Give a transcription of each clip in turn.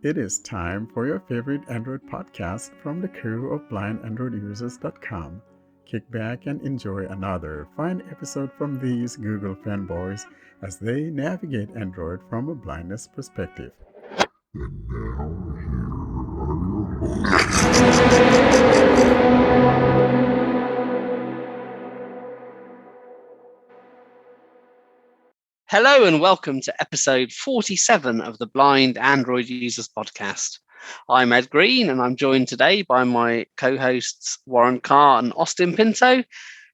It is time for your favorite Android podcast from the crew of blindandroidusers.com. Kick back and enjoy another fine episode from these Google fanboys as they navigate Android from a blindness perspective. And now, here are your hosts. Hello and welcome to episode 47 of the Blind Android Users podcast. I'm Ed Green and I'm joined today by my co-hosts Warren Carr and Austin Pinto,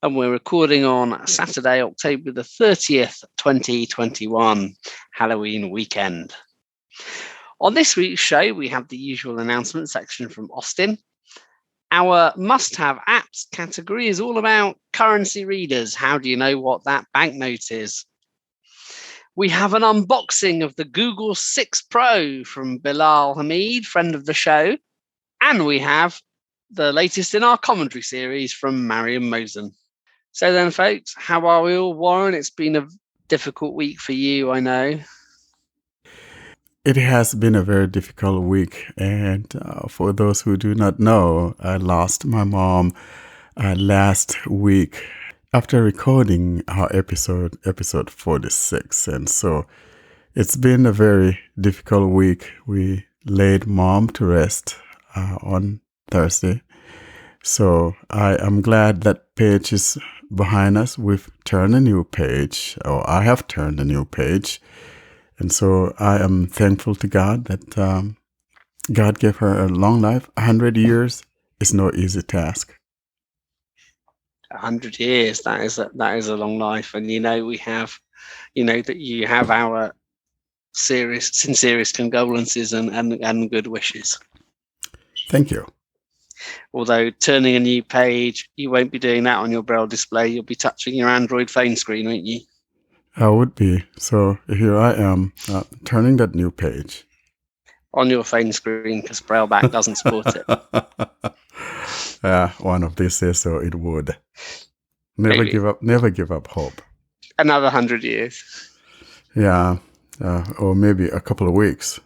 and we're recording on Saturday, October the 30th, 2021, Halloween weekend. On this week's show, we have the usual announcement section from Austin. Our must-have apps category is all about currency readers. How do you know what that banknote is? We have an unboxing of the Google 6 Pro from Bilal Majeed, friend of the show. And we have the latest in our commentary series from Mariam Mosen. So then, folks, how are we all? Warren, it's been a difficult week for you, I know. It has been a very difficult week. And for those who do not know, I lost my mom last week after recording our episode 46. And so it's been a very difficult week. We laid mom to rest on Thursday. So I am glad that page is behind us. We've turned a new page, or I have turned a new page. And so I am thankful to God that God gave her a long life. 100 years is no easy task. 100 years, that is a long life. And we have, that you have our sincerest condolences and good wishes. Thank you. Although turning a new page, you won't be doing that on your Braille display. You'll be touching your Android phone screen, won't you? I would be. So here I am, turning that new page. On your phone screen, because Braille back doesn't support it. One of these days, so it would. Never give up hope. Another 100 years. Yeah, or maybe a couple of weeks.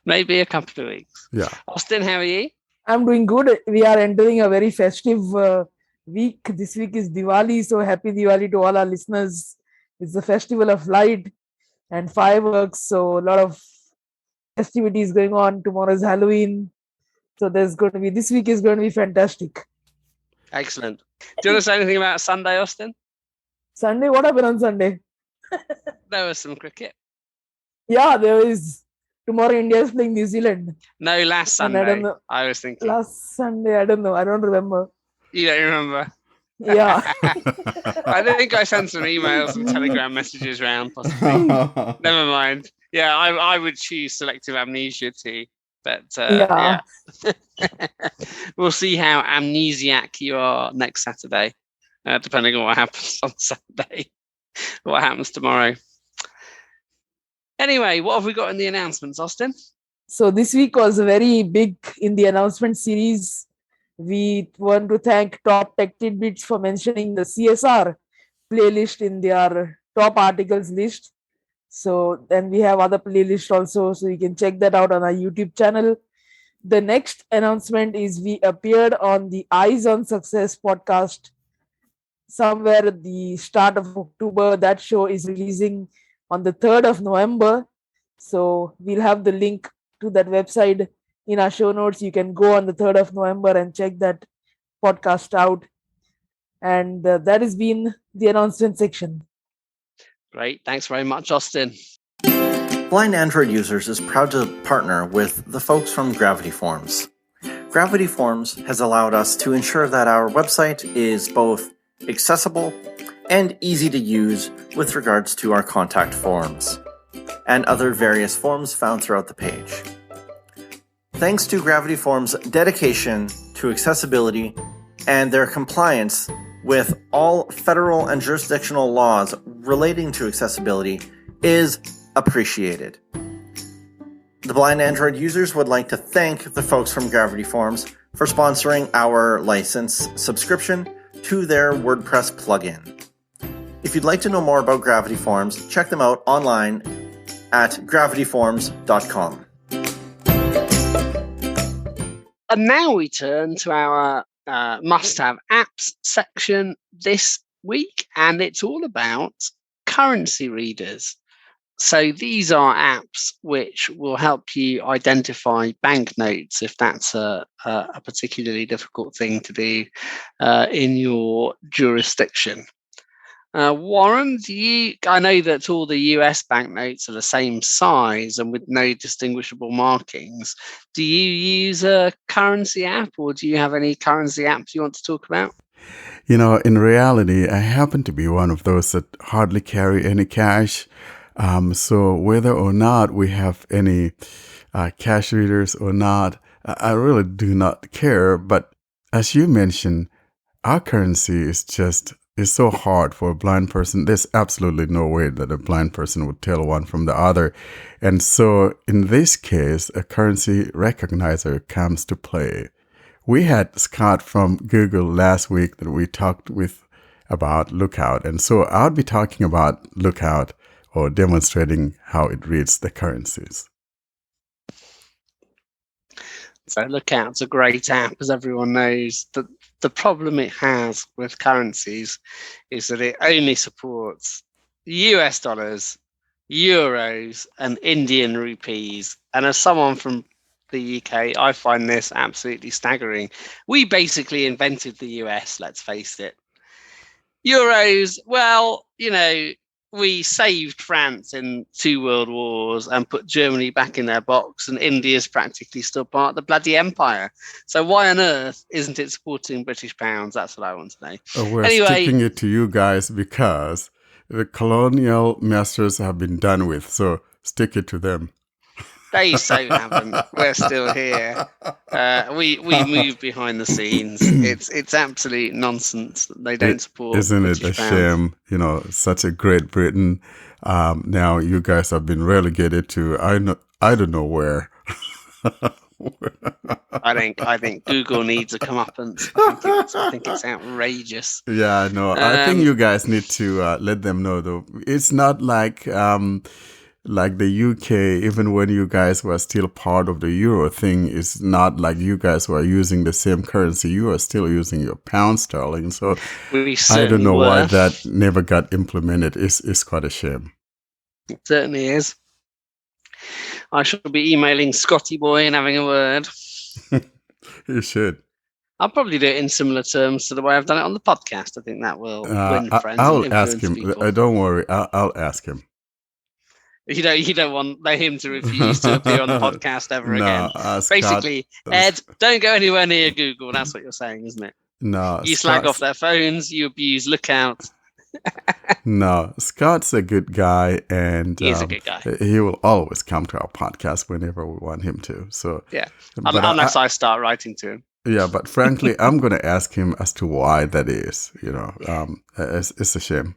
Maybe a couple of weeks. Yeah. Austin, how are you? I'm doing good. We are entering a very festive week. This week is Diwali, so happy Diwali to all our listeners. It's the festival of light and fireworks, so a lot of festivities going on. Tomorrow is Halloween. So this week is going to be fantastic. Excellent. Do you want to say anything about Sunday, Austin? Sunday? What happened on Sunday? There was some cricket. Yeah, there is. Tomorrow India is playing New Zealand. No, last Sunday. I don't know. I was thinking. Last Sunday, I don't know. I don't remember. You don't remember? Yeah. I think I sent some emails and Telegram messages around, possibly. Never mind. Yeah, I would choose selective amnesia too. But yeah. We'll see how amnesiac you are next Saturday, depending on what happens on Saturday, what happens tomorrow. Anyway, what have we got in the announcements, Austin? So this week was very big in the announcement series. We want to thank Top Tech Tidbits for mentioning the CSR playlist in their top articles list. So then we have other playlists also, so you can check that out on our YouTube channel. The next announcement is we appeared on the Eyes on Success podcast somewhere at the start of October. That show is releasing on the 3rd of November. So we'll have the link to that website in our show notes. You can go on the 3rd of November and check that podcast out. And that has been the announcement section. Great. Thanks very much, Austin. Blind Android Users is proud to partner with the folks from Gravity Forms. Gravity Forms has allowed us to ensure that our website is both accessible and easy to use with regards to our contact forms and other various forms found throughout the page. Thanks to Gravity Forms' dedication to accessibility and their compliance with all federal and jurisdictional laws relating to accessibility is appreciated. The Blind Android Users would like to thank the folks from Gravity Forms for sponsoring our license subscription to their WordPress plugin. If you'd like to know more about Gravity Forms, check them out online at gravityforms.com. And now we turn to our must-have apps section this week, and it's all about currency readers. So these are apps which will help you identify banknotes if that's a particularly difficult thing to do in your jurisdiction. Warren, I know that all the US banknotes are the same size and with no distinguishable markings. Do you use a currency app, or do you have any currency apps you want to talk about? In reality, I happen to be one of those that hardly carry any cash. So whether or not we have any cash readers or not, I really do not care. But as you mentioned, our currency is so hard for a blind person. There's absolutely no way that a blind person would tell one from the other. And so in this case, a currency recognizer comes to play. We had Scott from Google last week that we talked with about Lookout. And so I'll be talking about Lookout or demonstrating how it reads the currencies. So Lookout's a great app, as everyone knows. The problem it has with currencies is that it only supports US dollars, euros, and Indian rupees. And as someone from the UK, I find this absolutely staggering. We basically invented the US, let's face it. Euros, well, we saved France in 2 world wars and put Germany back in their box, and India's practically still part of the bloody empire. So why on earth isn't it supporting British pounds? That's what I want to know. We're sticking it to you guys because the colonial masters have been done with, so stick it to them. They so haven't. We're still here. We move behind the scenes. It's absolute nonsense that they don't support. Isn't British it a pounds. shame? Such a great Britain. Now you guys have been relegated to I don't know where. I think Google needs a comeuppance. I think it's outrageous. Yeah, no. I think you guys need to let them know though. It's not like the UK, even when you guys were still part of the euro thing, it's not like you guys were using the same currency. You are still using your pound sterling. So I don't know why that never got implemented. It's quite a shame. It certainly is. I shall be emailing Scotty Boy and having a word. You should. I'll probably do it in similar terms to the way I've done it on the podcast. I think that will win friends. I'll ask him. Don't worry. I'll ask him. You don't want him to refuse to appear on the podcast ever again. Basically, Ed, don't go anywhere near Google. That's what you're saying, isn't it? No. You slag off their phones. You abuse Lookout. No, Scott's a good guy, and he is a good guy. He will always come to our podcast whenever we want him to. So yeah, unless I start writing to him. Yeah, but frankly, I'm going to ask him as to why that is. It's a shame.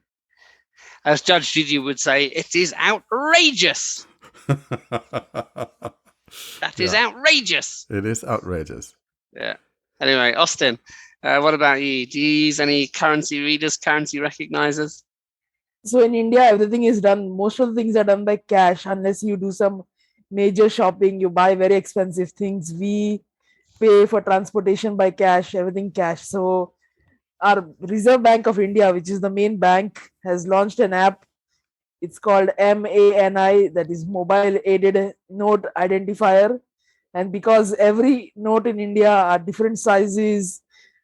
As Judge Judy would say, it is outrageous. That is outrageous. It is outrageous. Yeah. Anyway, Austin, what about you? Do you use any currency readers, currency recognizers? So in India, everything is done. Most of the things are done by cash, unless you do some major shopping. You buy very expensive things. We pay for transportation by cash, everything cash. So our Reserve Bank of India, which is the main bank, has launched an app. It's called MANI, that is Mobile Aided Note Identifier. And because every note in India are different sizes,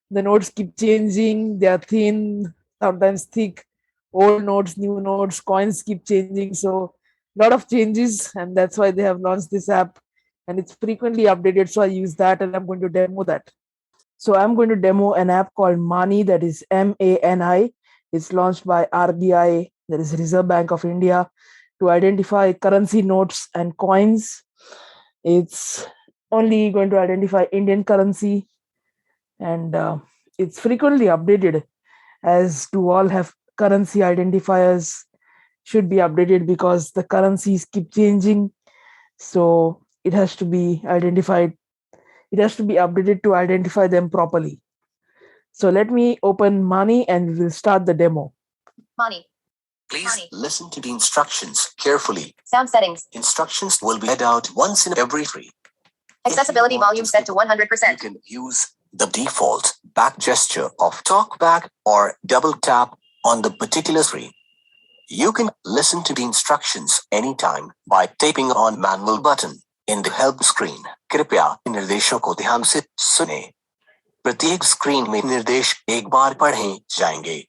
the notes keep changing. They are thin, sometimes thick, old notes, new notes, coins keep changing. So a lot of changes, and that's why they have launched this app. And it's frequently updated, so I use that, and I'm going to demo that. So I'm going to demo an app called Mani, that is MANI. It's launched by RBI, that is Reserve Bank of India, to identify currency notes and coins. It's only going to identify Indian currency, and it's frequently updated, as do all have currency identifiers should be updated because the currencies keep changing. So it has to be identified. It has to be updated to identify them properly. So let me open Mani and we'll start the demo. Mani. Please listen to the instructions carefully. Sound settings. Instructions will be read out once in every 3. Accessibility volume set to 100%. You can use the default back gesture of talkback or double tap on the particular screen. You can listen to the instructions anytime by tapping on manual button in the help screen. कृपया निर्देशों को ध्यान से सुने। प्रत्येक screen में निर्देश एक बार पढ़े जाएंगे।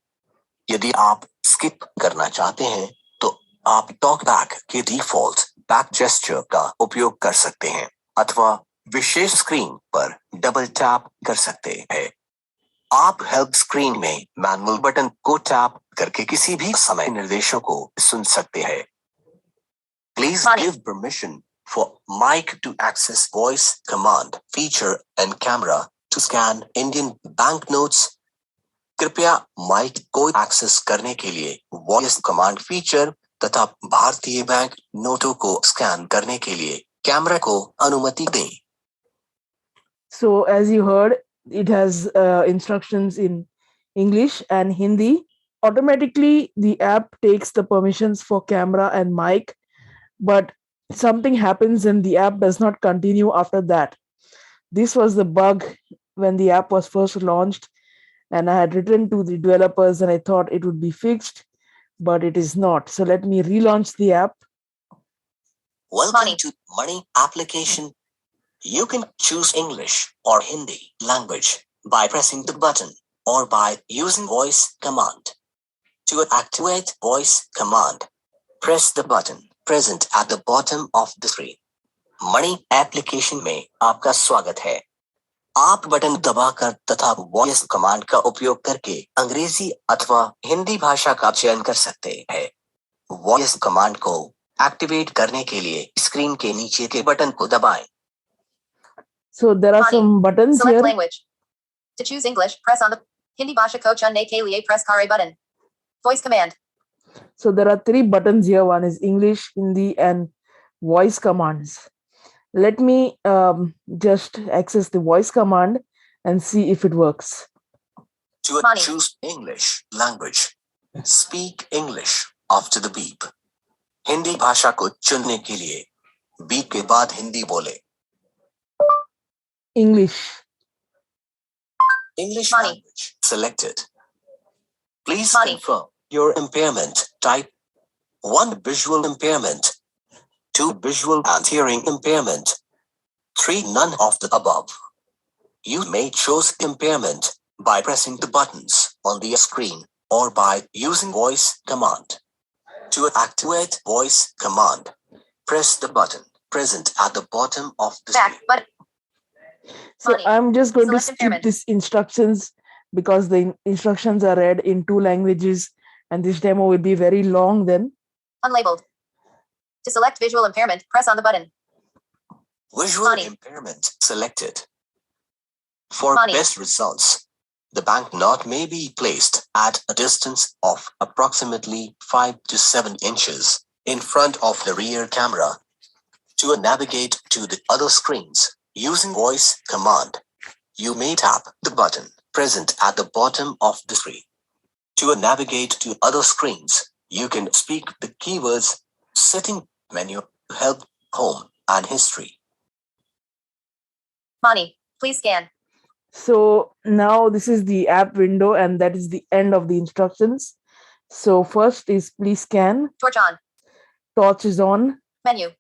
यदि आप स्किप करना चाहते हैं तो आप टॉकबैक के डिफॉल्ट बैक जेस्चर का उपयोग कर सकते हैं अथवा विशेष स्क्रीन पर डबल टैप कर सकते हैं। आप हेल्प स्क्रीन में मैनुअल बटन को टैप करके किसी भी समय निर्देशों को सुन सकते हैं। Please give permission for mic to access voice command feature and camera to scan Indian banknotes. कृपया माइक को एक्सेस करने के लिए वॉइस कमांड फीचर तथा भारतीय बैंक नोटों को स्कैन करने के लिए कैमरा को अनुमति दें। So as you heard, it has instructions in English and Hindi. Automatically, the app takes the permissions for camera and mic, but something happens and the app does not continue after that. This was the bug when the app was first launched, and I had written to the developers and I thought it would be fixed, but it is not. So let me relaunch the app. Welcome to Money application. You can choose English or Hindi language by pressing the button or by using voice command. To activate voice command, press the button present at the bottom of the screen. Money application में आपका स्वागत है। आप button दबाकर तथा voice command का उपयोग करके अंग्रेजी अथवा हिंदी भाषा का चयन कर सकते हैं। वॉइस कमांड को एक्टिवेट करने के लिए स्क्रीन के नीचे के बटन को दबाएं। So there are some buttons Select here. language. To choose English, press on the Hindi Bhasha ko chunne ke liye press kare button. Voice command. So there are 3 buttons here. One is English, Hindi, and voice commands. Let me just access the voice command and see if it works. To choose English language, speak English after the beep. Hindi भाषा को चुनने के लिए beep के बाद हिंदी बोले। English. English language selected. Please confirm your impairment type. 1 visual impairment, 2 visual and hearing impairment, 3 none of the above. You may choose impairment by pressing the buttons on the screen or by using voice command. To activate voice command, press the button present at the bottom of the screen. So I'm just going to skip these instructions because the instructions are read in 2 languages and this demo will be very long then. Unlabeled. To select visual impairment, press on the button. Visual impairment selected. For best results, the banknote may be placed at a distance of approximately 5 to 7 inches in front of the rear camera. To navigate to the other screens using voice command, you may tap the button present at the bottom of the screen. To navigate to other screens, you can speak the keywords setting menu, help, home, and history. Money, please scan. So now this is the app window and that is the end of the instructions. So first is please scan. Torch on. Torch is on. Menu.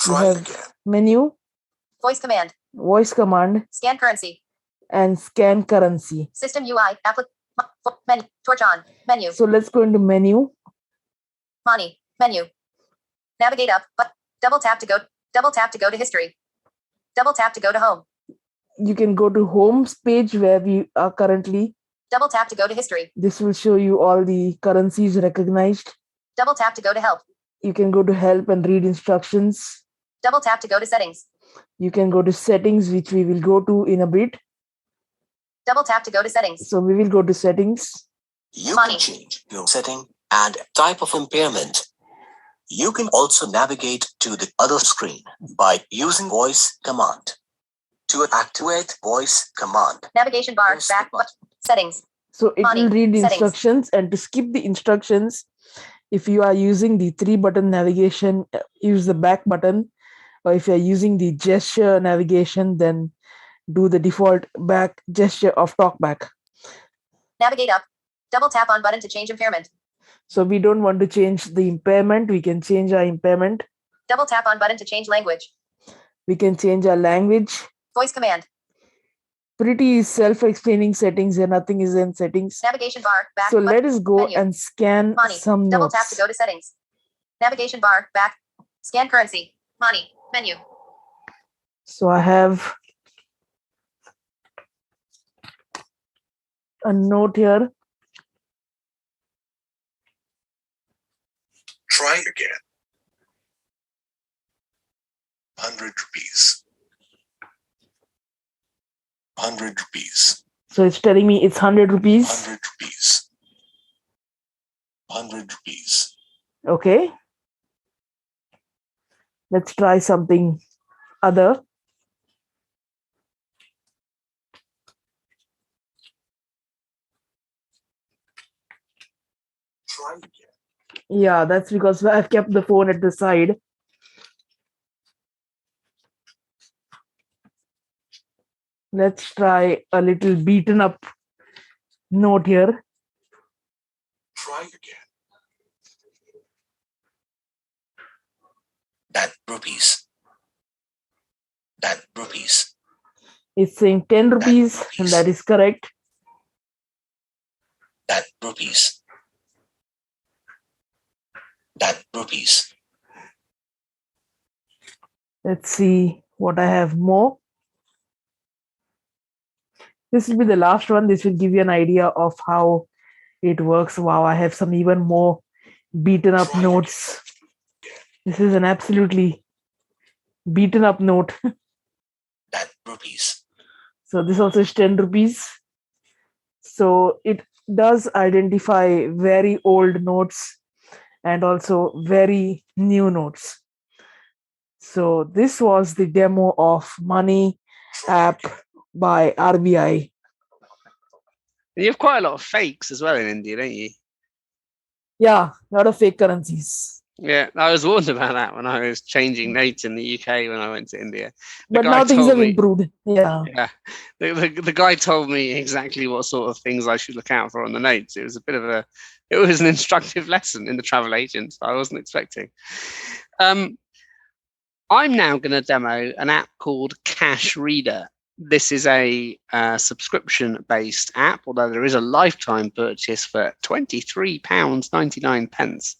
You have menu. Voice command. Voice command. Scan currency. And scan currency. System UI. Menu. Torch on. Menu. So let's go into menu. Money. Menu. Navigate up. But double tap to go. Double tap to go to history. Double tap to go to home. You can go to home's page where we are currently. Double tap to go to history. This will show you all the currencies recognized. Double tap to go to help. You can go to help and read instructions. Double tap to go to settings. You can go to settings, which we will go to in a bit. Double tap to go to settings. So we will go to settings. You can change your setting and type of impairment. You can also navigate to the other screen by using voice command. To activate voice command, navigation bar, back button, settings. So it will read the instructions, and to skip the instructions, if you are using the 3-button navigation, use the back button, or if you're using the gesture navigation, then do the default back gesture of Talkback. Navigate up. Double tap on button to change impairment. So we don't want to change the impairment. We can change our impairment. Double tap on button to change language. We can change our language. Voice command. Pretty self-explaining settings and nothing is in settings. Navigation bar. Back. So let us go menu. and scan Money. some Double notes. tap to go to settings. Navigation bar. Back. Scan currency. Money. Menu. So I have a note here. Try again. 100 rupees. 100 rupees. So it's telling me it's 100 rupees. 100 rupees. 100 rupees. Okay. Let's try something other. Try again. Yeah, that's because I've kept the phone at the side. Let's try a little beaten up note here. Try again. That rupees. That rupees. It's saying 10 rupees, and that is correct. That rupees. That rupees. Let's see what I have more. This will be the last one. This will give you an idea of how it works. Wow, I have some even more beaten up notes. This is an absolutely beaten up note. That rupees. So this also is 10 rupees. So it does identify very old notes and also very new notes. So this was the demo of Money app by RBI. You have quite a lot of fakes as well in India, don't you? Yeah, a lot of fake currencies. Yeah, I was warned about that when I was changing notes in the UK when I went to India. But guy now things told have me- improved. Yeah. Yeah, the guy told me exactly what sort of things I should look out for on the notes. It was it was an instructive lesson in the travel agent I wasn't expecting. I'm now going to demo an app called Cash Reader. This is a subscription-based app, although there is a lifetime purchase for £23.99,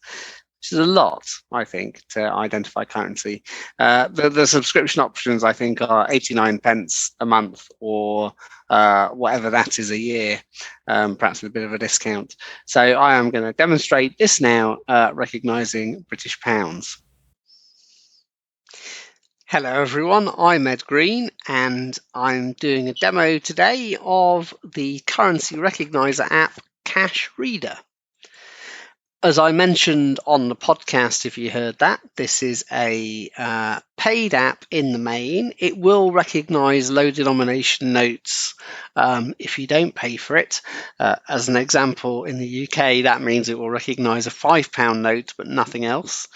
which is a lot, I think, to identify currency. The subscription options, I think, are 89 pence a month or whatever that is a year, perhaps with a bit of a discount. So I am going to demonstrate this now, recognizing British pounds. Hello everyone, I'm Ed Green and I'm doing a demo today of the currency recognizer app Cash Reader. As I mentioned on the podcast, if you heard that, this is a paid app in the main. It will recognize low denomination notes if you don't pay for it. As an example, in the UK, that means it will recognize a £5 note but nothing else.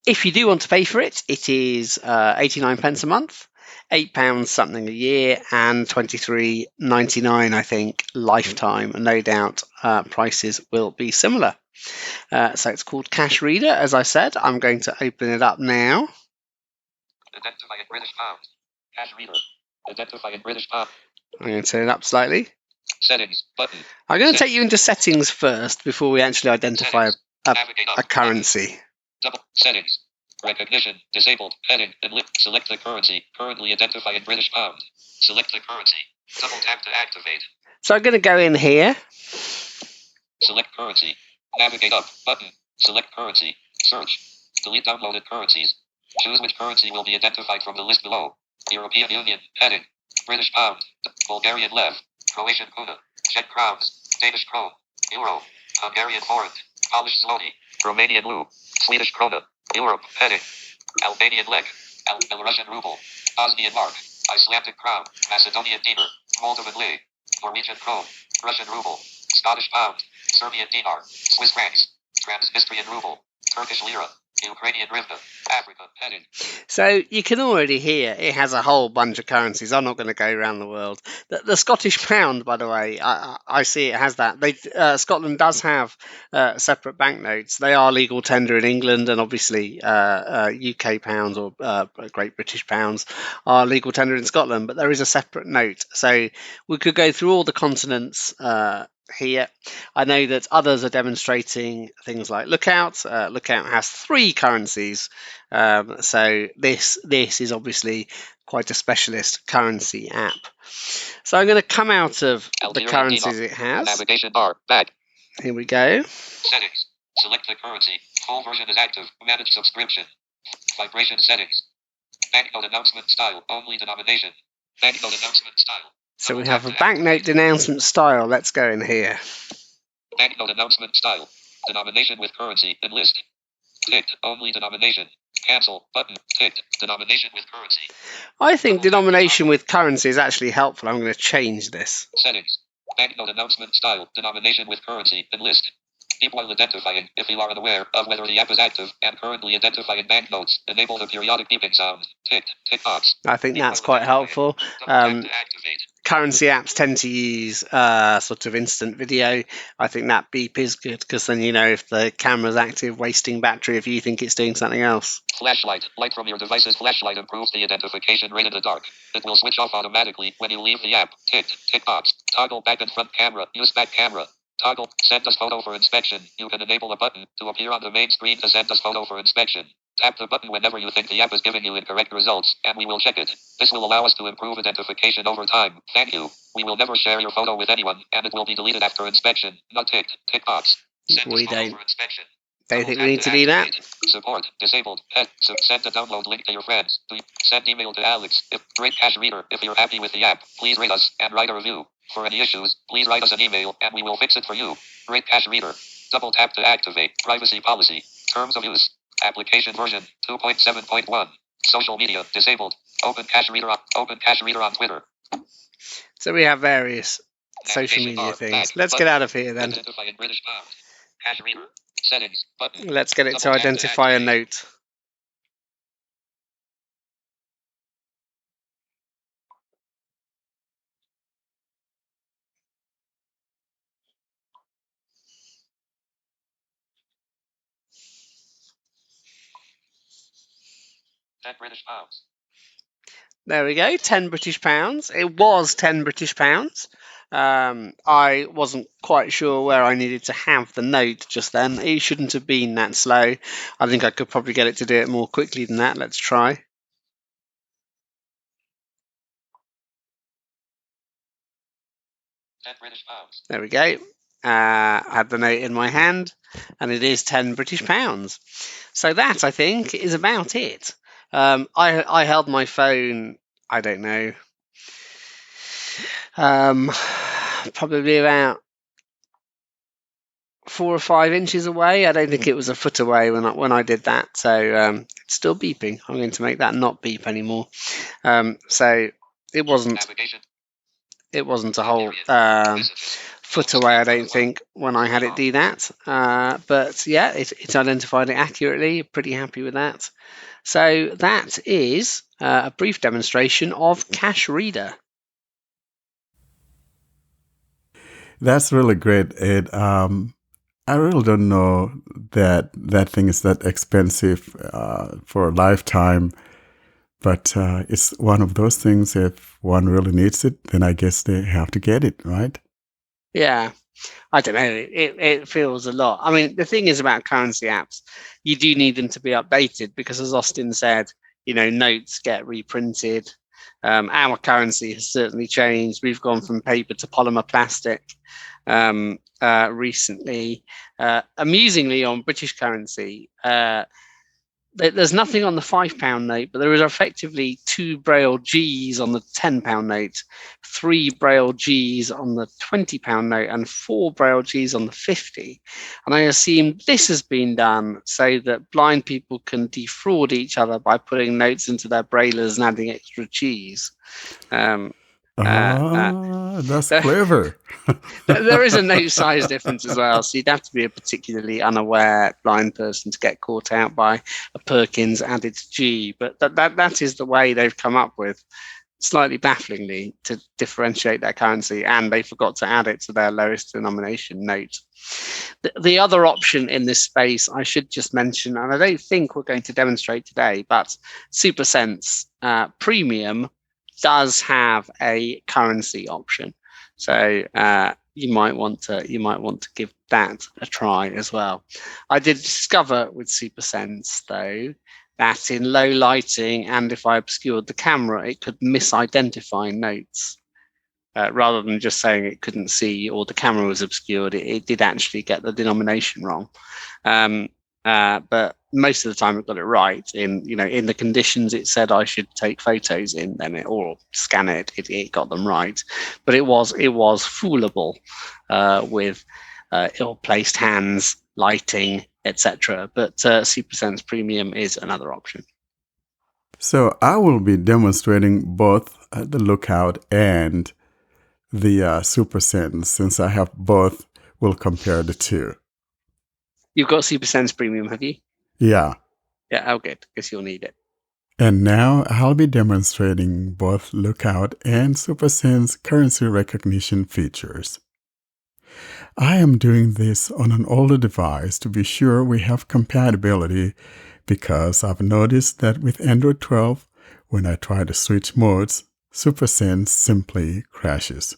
If you do want to pay for it, it is 89 pence a month, £8 something a year, and £23.99, I think, lifetime. And no doubt prices will be similar. So it's called Cash Reader, as I said. I'm going to open it up now. Identify in British pound. Cash Reader. Identify in British pound. I'm going to turn it up slightly. Settings button. I'm going to take you into settings first before we actually identify a currency. Double settings. Recognition disabled. Heading and lip. Select the currency. Currently identify in British pound. Select the currency. Double tap to activate. So I'm going to go in here. Select currency. Navigate up button. Select currency. Search. Delete downloaded currencies. Choose which currency will be identified from the list below. European Union. Heading. British pound. Bulgarian lev. Croatian kuna. Czech crowns. Danish krone. Euro. Hungarian forint. Polish zloty. Romanian leu. Swedish krona. Europe. Heading. Albanian lek. Belarusian ruble. Bosnian mark. Icelandic crown. Macedonian dinar. Moldovan lei. Norwegian krone. Russian ruble. Scottish pound. Serbian dinar. Swiss francs. Transnistrian ruble. Turkish lira. Ukrainian hryvnia. Africa. Heading. So you can already hear it has a whole bunch of currencies. I'm not going to go around the world. The Scottish pound, by the way, I see it has that. Scotland does have separate banknotes. They are legal tender in England, and obviously UK pounds or Great British pounds are legal tender in Scotland. But there is a separate note. So we could go through all the continents here. I know that others are demonstrating things like Lookout. Lookout has 3 currencies. So this is obviously quite a specialist currency app. So I'm going to come out of the Algerian currencies dinar. it has. Navigation bar. Back. Here we go. Settings. Select the currency. Full version is active. Manage subscription. Vibration settings. Banknote announcement style. Only denomination. Banknote announcement style. So we Double have tap a to banknote activate. denouncement style. Let's go in here. Banknote announcement style. Denomination with currency. Enlist. Ticked. Only denomination. Cancel. Button. Ticked. Denomination with currency. I think denomination with currency is actually helpful. I'm going to change this. Settings. Banknote announcement style. Denomination with currency. Enlist. Beep while identifying. If you are unaware of whether the app is active and currently identifying banknotes, enable the periodic beeping sound. Ticked. Tick box. I think Beep that's while quite identifying. helpful. Double tap to activate. Currency apps tend to use sort of instant video. I think that beep is good because then you know if the camera's active, wasting battery if you think it's doing something else. Flashlight. Light from your device's flashlight improves the identification rate in the dark. It will switch off automatically when you leave the app. Ticked. Tick box. Toggle back and front camera. Use back camera. Toggle. Send us photo for inspection. You can enable a button to appear on the main screen to send us photo for inspection. Tap the button whenever you think the app is giving you incorrect results, and we will check it. This will allow us to improve identification over time. Thank you. We will never share your photo with anyone, and it will be deleted after inspection. Not ticked. Tick box. Send us We photo don't. for inspection. Don't Double think tap we need to do that. activate. Support. Disabled. Send a download link to your friends. Send email to Alex. Rate Cash Reader. If you're happy with the app, please rate us and write a review. For any issues, please write us an email and we will fix it for you. Rate Cash Reader. Double tap to activate. Privacy policy. Terms of use. Application version 2.7.1. Social media disabled. Open Cache Reader on Twitter. So we have various social Navigation media bar, things. back, Let's get button. out of here then. Identify in British pound. Cache Reader. Settings. Button. Let's get it to Double tap to identify a activate. note. £10 There we go, 10 British pounds. It was 10 British pounds. I wasn't quite sure where I needed to have the note just then. It shouldn't have been that slow. I think I could probably get it to do it more quickly than that. Let's try. £10 There we go. I had the note in my hand, and it is 10 British pounds. So that, I think, is about it. I held my phone, I don't know, probably about 4 or 5 inches away. I don't think it was a foot away when I did that. So it's still beeping. I'm going to make that not beep anymore. So it wasn't Navigation. a whole Messages. foot away, I don't think, when I had it do that. But yeah, it identified it accurately. Pretty happy with that. So that is a brief demonstration of Cache Reader. That's really great, Ed. I really don't know that thing is that expensive for a lifetime, but it's one of those things. If one really needs it, then I guess they have to get it, right? Yeah, I don't know. It feels a lot. I mean, the thing is about currency apps, you do need them to be updated because, as Austin said, notes get reprinted. Our currency has certainly changed. We've gone from paper to polymer plastic recently. Amusingly, on British currency, there's nothing on the £5 note, but there is effectively 2 Braille Gs on the £10 note, 3 Braille Gs on the £20 note, and 4 Braille Gs on the 50. And I assume this has been done so that blind people can defraud each other by putting notes into their braillers and adding extra Gs. That's clever. There is a note size difference as well, so you'd have to be a particularly unaware blind person to get caught out by a Perkins added to G. But that is the way they've come up with, slightly bafflingly, to differentiate their currency, and they forgot to add it to their lowest denomination note. The other option in this space, I should just mention, and I don't think we're going to demonstrate today, but Supersense Premium does have a currency option, so you might want to give that a try as well. I did discover with Supersense though that in low lighting and if I obscured the camera, it could misidentify notes. Rather than just saying it couldn't see or the camera was obscured, it did actually get the denomination wrong. But most of the time it got it right. In the conditions it said I should take photos in, then or scan it, it got them right. But it was foolable with ill-placed hands, lighting, etc. But Supersense Premium is another option. So I will be demonstrating both the Lookout and the Supersense. Since I have both, we'll compare the two. You've got Supersense Premium, have you? Yeah. Yeah, oh good, because you'll need it. And now I'll be demonstrating both Lookout and Supersense currency recognition features. I am doing this on an older device to be sure we have compatibility, because I've noticed that with Android 12, when I try to switch modes, Supersense simply crashes.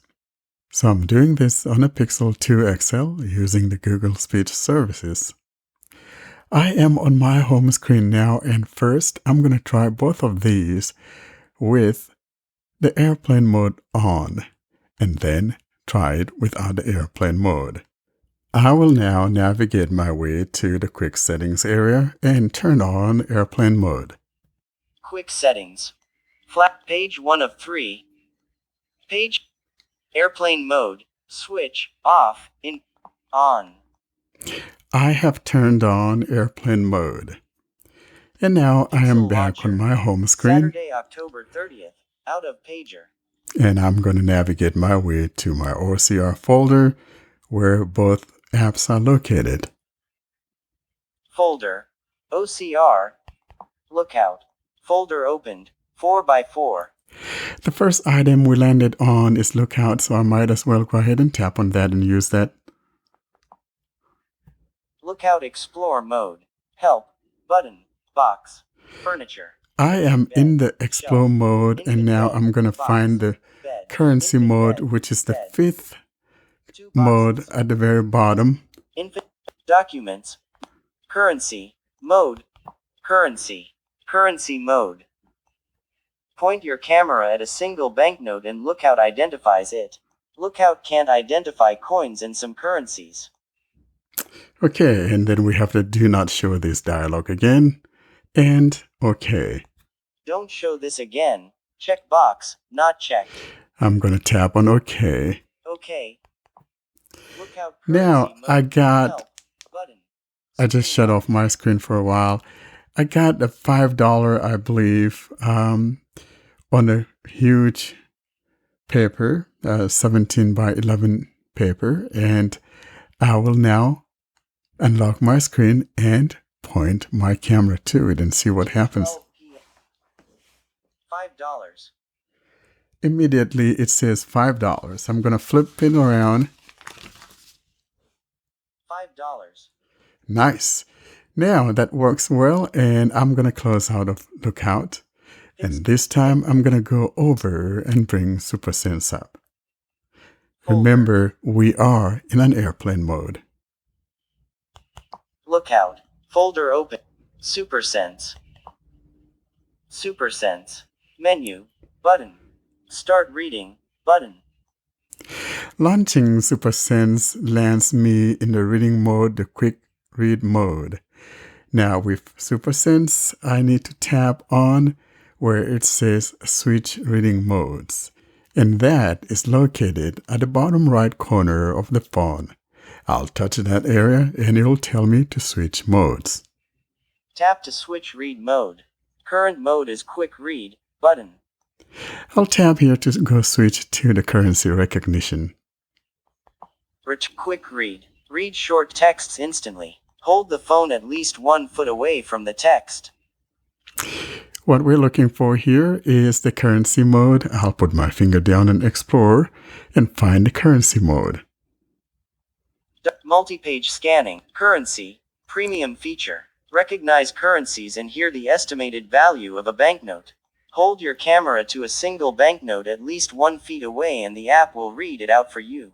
So I'm doing this on a Pixel 2 XL using the Google Speech Services. I am on my home screen now, and first I'm going to try both of these with the airplane mode on, and then try it without the airplane mode. I will now navigate my way to the quick settings area and turn on airplane mode. Quick settings. Flat page 1 of 3. Page airplane mode. Switch off in on. I have turned on airplane mode. And now I am back on my home screen. Saturday, October 30th. Out of pager. And I'm going to navigate my way to my OCR folder where both apps are located. Folder. OCR. Lookout. Folder opened. 4x4. The first item we landed on is Lookout, so I might as well go ahead and tap on that and use that. Lookout Explore mode. Help. Button. Box. Furniture. I am in the Explore mode, and now I'm going to find the currency mode, which is the fifth mode at the very bottom. Documents. Currency. Mode. Currency. Currency mode. Point your camera at a single banknote and Lookout identifies it. Lookout can't identify coins and some currencies. Okay, and then we have the do not show this dialog again. And okay. Don't show this again. Check box, not checked. I'm going to tap on OK. Okay. Lookout now, I I just shut off my screen for a while. I got a $5, I believe, on a huge paper, 17 by 11 paper. And I will now unlock my screen and point my camera to it and see what happens. $5. Immediately it says $5. I'm going to flip it around. $5. Nice. Now that works well, and I'm going to close out of Lookout. And this time I'm going to go over and bring Supersense up. Remember, we are in an airplane mode. Lookout. Folder open. Supersense. Supersense. Menu. Button. Start reading. Button. Launching Supersense lands me in the reading mode, the quick read mode. Now with Supersense, I need to tap on where it says switch reading modes. And that is located at the bottom right corner of the phone. I'll touch that area and it'll tell me to switch modes. Tap to switch read mode. Current mode is quick read. Button. I'll tap here to go switch to the currency recognition. Quick read. Read short texts instantly. Hold the phone at least 1 foot away from the text. What we're looking for here is the currency mode. I'll put my finger down and explore and find the currency mode. Multi-page scanning. Currency. Premium feature. Recognize currencies and hear the estimated value of a banknote. Hold your camera to a single banknote at least 1 feet away and the app will read it out for you.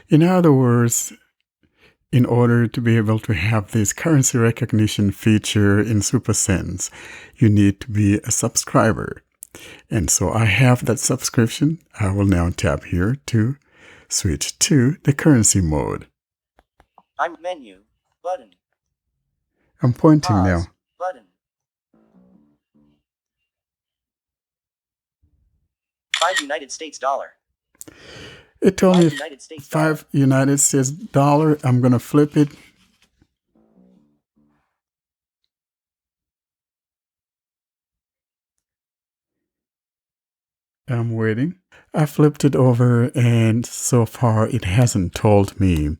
In other words, in order to be able to have this currency recognition feature in Supersense, you need to be a subscriber. And so I have that subscription. I will now tap here to switch to the currency mode. I'm menu. Button. I'm pointing Pause. now. Button. 5 United States dollar. It told 5 me United States dollar. 5 United States dollar. I'm going to flip it. I'm waiting. I flipped it over and so far it hasn't told me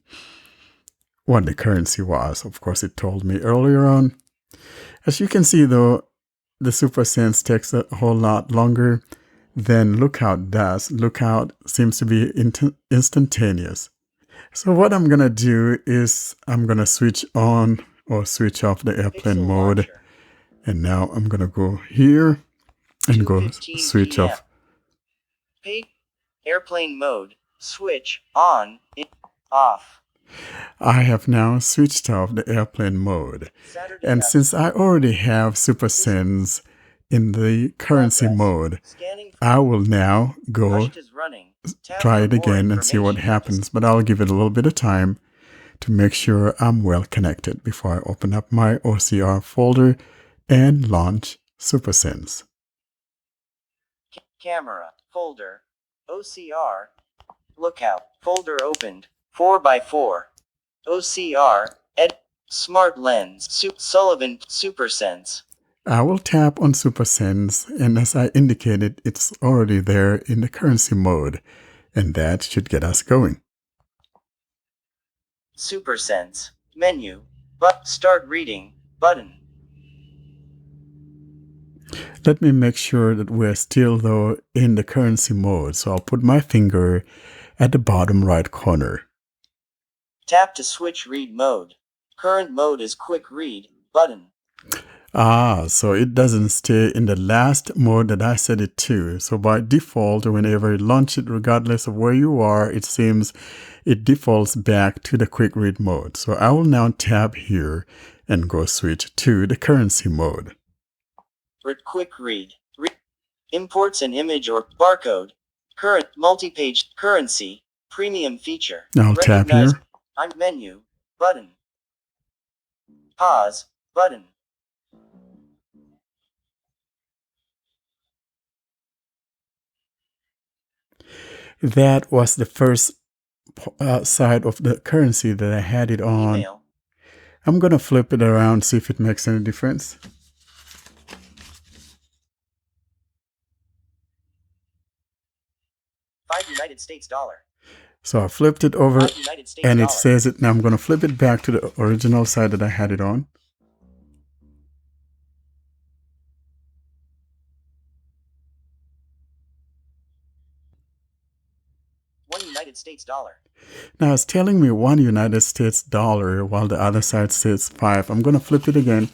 what the currency was. Of course, it told me earlier on. As you can see though, the Supersense takes a whole lot longer than Lookout does. Lookout seems to be instantaneous. So what I'm going to do is I'm going to switch on or switch off the airplane Pixel mode. launcher. And now I'm going to go here and go 2:15 switch PM. off. Airplane mode. Switch on. Off. I have now switched off the airplane mode. Saturday And afternoon. since I already have Supersense in the currency Progress. mode, Scanning. I will now go Rushed is running. Tab try for it more again and see what information. happens. But I'll give it a little bit of time to make sure I'm well connected before I open up my OCR folder and launch Supersense. Camera. Folder. OCR. Lookout. Folder opened. 4x4. OCR. Smart Lens. Sullivan. Supersense. I will tap on Supersense, and as I indicated, it's already there in the currency mode, and that should get us going. Supersense. Menu. Start reading. Button. Let me make sure that we're still, though, in the currency mode, so I'll put my finger at the bottom right corner. Tap to switch read mode. Current mode is quick read. Button. So it doesn't stay in the last mode that I set it to. So by default, whenever you launch it, regardless of where you are, it seems it defaults back to the quick read mode. So I will now tap here and go switch to the currency mode. Quick read. Imports an image or barcode. Current multi-page currency. Premium feature. I'll tap Recognize- here. I'm menu. Button. Pause. Button. That was the first side of the currency that I had it on. Email. I'm going to flip it around, see if it makes any difference. $5 United States dollar. So I flipped it over $5 United States and it dollar. says it. Now I'm going to flip it back to the original side that I had it on. $1 United States dollar. Now it's telling me $1 United States dollar while the other side says 5. I'm going to flip it again.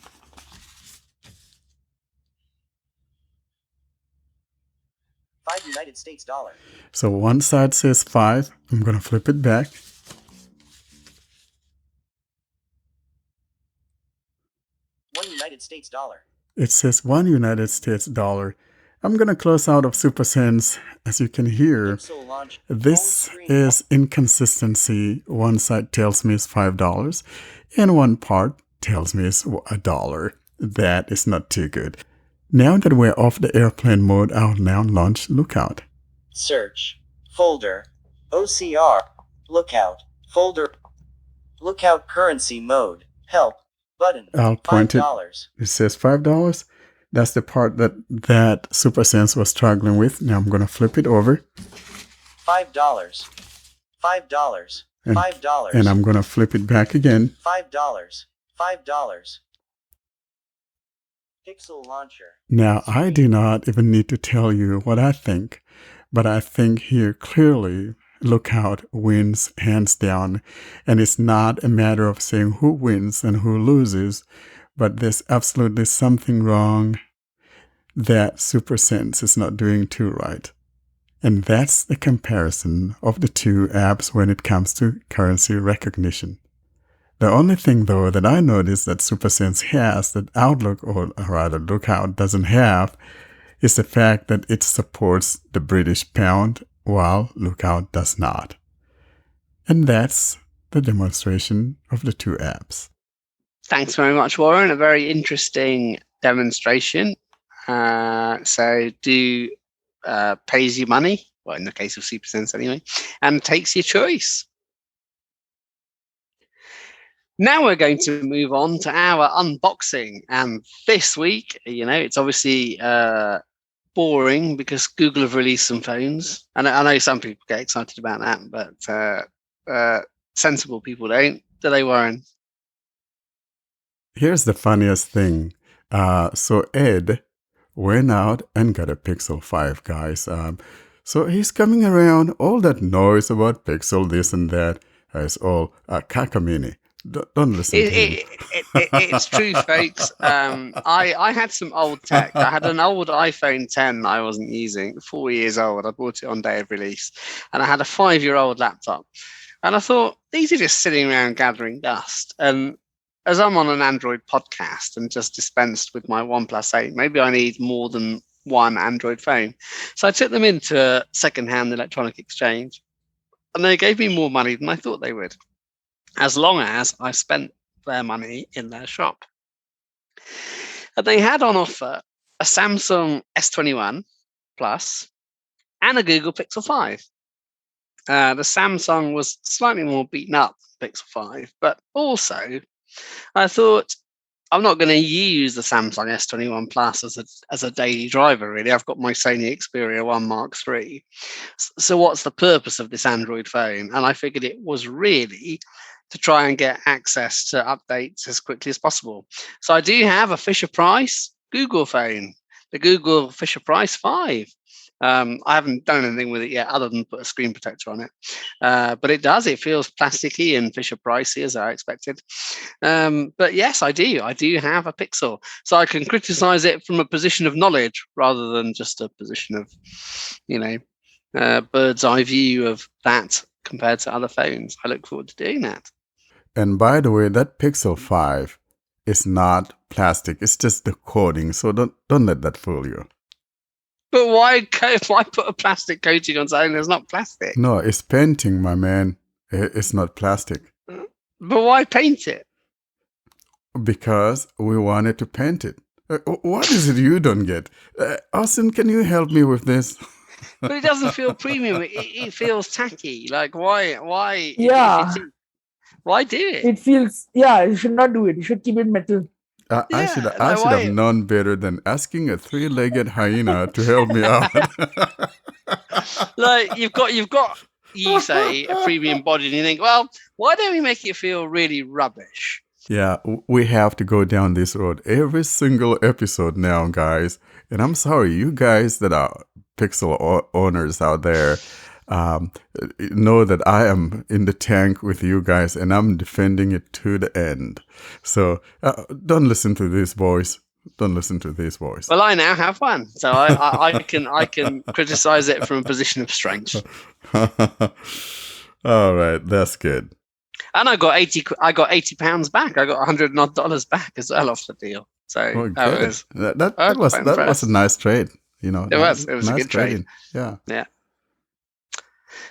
$5 United States dollar. So one side says 5. I'm going to flip it back. $1 United States dollar. It says $1 United States dollar. I'm going to close out of Supersense. As you can hear, Pixel launch. this Home screen. is inconsistency. One side tells me it's $5 and one part tells me it's $1. That is not too good. Now that we're off the airplane mode, I'll now launch Lookout. Search. Folder. OCR. Lookout. Folder. Lookout currency mode. Help. Button. I'll point it. $5. It says $5. That's the part that Supersense was struggling with. Now I'm going to flip it over. $5. $5. And, $5. and I'm going to flip it back again. $5. $5. Pixel launcher. Now, I do not even need to tell you what I think, but I think here clearly Lookout wins hands down. And it's not a matter of saying who wins and who loses, but there's absolutely something wrong that Supersense is not doing too right. And that's the comparison of the two apps when it comes to currency recognition. The only thing, though, that I noticed that Supersense has that Outlook, or rather Lookout, doesn't have is the fact that it supports the British pound while Lookout does not. And that's the demonstration of the two apps. Thanks very much, Warren. A very interesting demonstration. So do pays you money, well, in the case of Supersense anyway, and takes your choice. Now we're going to move on to our unboxing. And this week, it's obviously boring because Google have released some phones. And I know some people get excited about that, but sensible people don't. Do they, Warren? Here's the funniest thing. So Ed went out and got a Pixel 5, guys. So he's coming around, all that noise about Pixel, this and that, is all cacamini. Don't listen to him. It's true, folks. I had some old tech. I had an old iPhone 10 I wasn't using, 4 years old. I bought it on day of release. And I had a 5-year-old laptop. And I thought, these are just sitting around gathering dust. And as I'm on an Android podcast and just dispensed with my OnePlus 8, maybe I need more than one Android phone. So I took them into a second-hand electronic exchange. And they gave me more money than I thought they would, as long as I spent their money in their shop. And they had on offer a Samsung S21 Plus and a Google Pixel 5. The Samsung was slightly more beaten up than Pixel 5, but also I thought, I'm not going to use the Samsung S21 Plus as a daily driver, really. I've got my Sony Xperia 1 Mark III. So what's the purpose of this Android phone? And I figured it was really to try and get access to updates as quickly as possible. So I do have a Fisher-Price Google phone, the Google Fisher-Price 5. I haven't done anything with it yet other than put a screen protector on it. But it does. It feels plasticky and Fisher-Pricey as I expected. But yes, I do. I do have a Pixel. So I can criticize it from a position of knowledge rather than just a position of, bird's eye view of that compared to other phones. I look forward to doing that. And by the way, that Pixel 5 is not plastic. It's just the coating. So don't let that fool you. But why put a plastic coating on something that's not plastic? No, it's painting, my man. It's not plastic. But why paint it? Because we wanted to paint it. What is it you don't get? Austin, can you help me with this? But it doesn't feel premium. It feels tacky. Like, why? Yeah. Why do it? It feels, you should not do it. You should keep it metal. I should have known better than asking a 3-legged hyena to help me out. Like you've got you say a premium body, and you think, well, why don't we make it feel really rubbish? Yeah, we have to go down this road every single episode now, guys. And I'm sorry, you guys that are Pixel owners out there, know that I am in the tank with you guys and I'm defending it to the end. So don't listen to these boys. Don't listen to these boys. Well, I now have one, so I can criticize it from a position of strength. All right, that's good. And I got £80 back. I got $100 odd back as well off the deal. So that was a nice trade. It was nice a good trade. Yeah.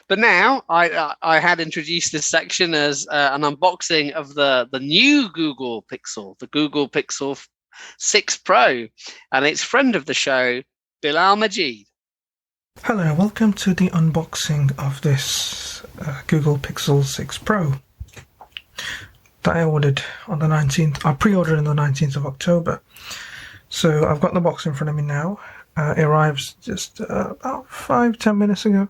But now I had introduced this section as an unboxing of the new Google Pixel, the Google Pixel 6 Pro, and it's friend of the show, Bilal Majeed. Hello, welcome to the unboxing of this Google Pixel 6 Pro that I ordered on the 19th. I pre-ordered on the 19th of October. So I've got the box in front of me now. It arrives just about 5-10 minutes ago.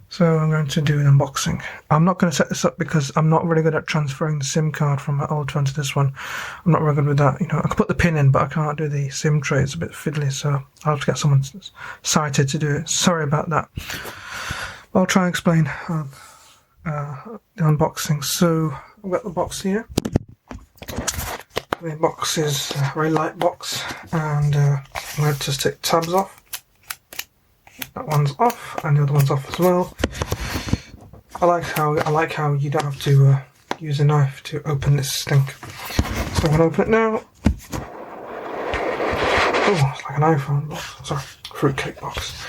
So I'm going to do an unboxing. I'm not going to set this up because I'm not really good at transferring the SIM card from my old one to this one. I'm not very good with that. You know, I can put the pin in, but I can't do the SIM tray. It's a bit fiddly, so I'll have to get someone sighted to do it. Sorry about that. I'll try and explain the unboxing. So I've got the box here. The box is a very light box, and I'm going to just take tabs off. That one's off, and the other one's off as well. I like how you don't have to use a knife to open this thing. So I'm going to open it now. Oh, it's like an iPhone box. Sorry, fruitcake box.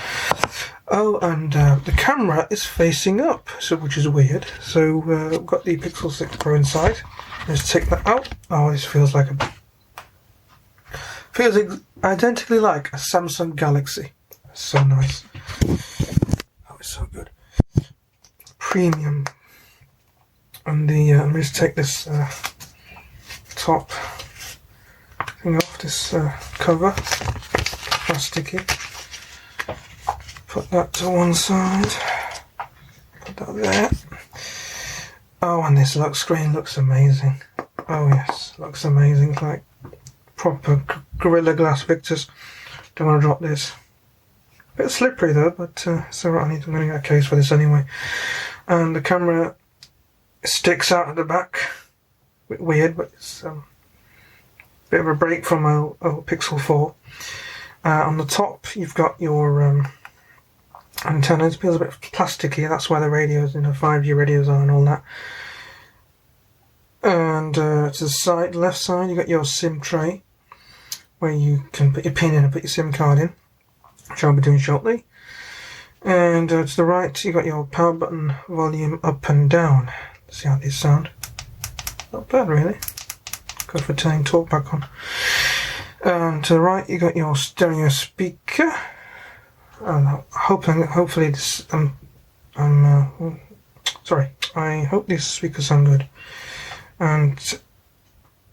Oh, and the camera is facing up, so which is weird. So we've got the Pixel 6 Pro inside. Let's take that out. Oh, this feels identically like a Samsung Galaxy. So nice. Oh, it's so good. Premium. And the let me just take this top thing off, this cover. Plasticky. Put that to one side. Put that there. Oh, and this screen looks amazing. Oh yes, looks amazing. It's like proper Gorilla Glass Victus. Don't want to drop this. A bit slippery though, but it's alright. I'm going to get a case for this anyway. And the camera sticks out at the back. A bit weird, but it's a bit of a break from my old Pixel 4. On the top, you've got your antenna. It feels a bit plasticky. That's why the radios, 5G radios are and all that. And to the side, left side, you got your SIM tray, where you can put your pin in and put your SIM card in, which I'll be doing shortly. And to the right, you got your power button, volume up and down. Let's see how these sound. Not bad, really. Good for turning Talkback on. And to the right, you got your stereo speaker. Hopefully this. Sorry. I hope these speakers sound good. And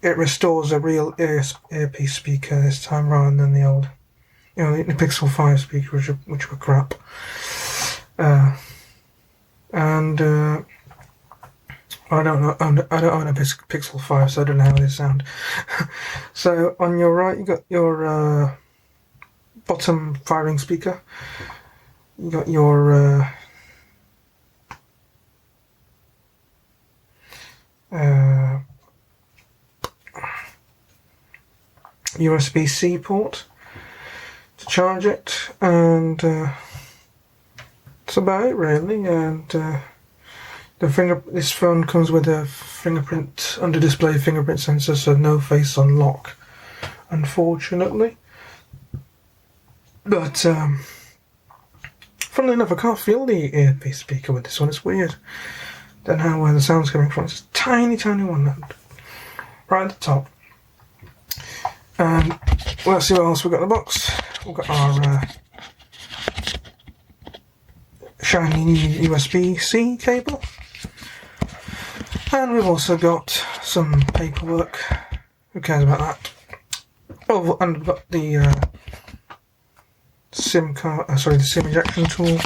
it restores a real earpiece speaker this time rather than the old, the Pixel 5 speaker, which were crap. I don't know. I don't own a Pixel 5, so I don't know how they sound. So on your right, you got your bottom firing speaker. You got your USB-C port to charge it, and that's about it really. And this phone comes with a under display fingerprint sensor, so no face unlock, unfortunately. But funnily enough, I can't feel the earpiece speaker with this one. It's weird. Don't know where the sound's coming from. It's a tiny one right at the top. And let's see what else we've got in the box. We've got our shiny new USB-C cable. And we've also got some paperwork. Who cares about that? Oh, and we've got the SIM ejection tool.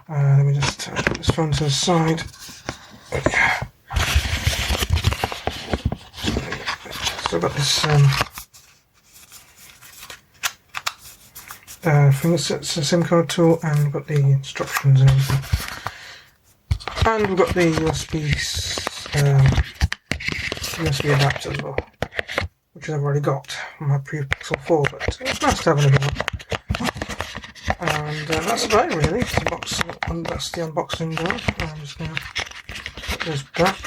Let me just put this phone to the side. So I've got this SIM card tool, and we've got the instructions and everything. And we've got the USB adapter as well, which I've already got on my pre-Pixel 4, but it's nice to have another one. And that's about it really. That's the unboxing done. I'm just going to put this back.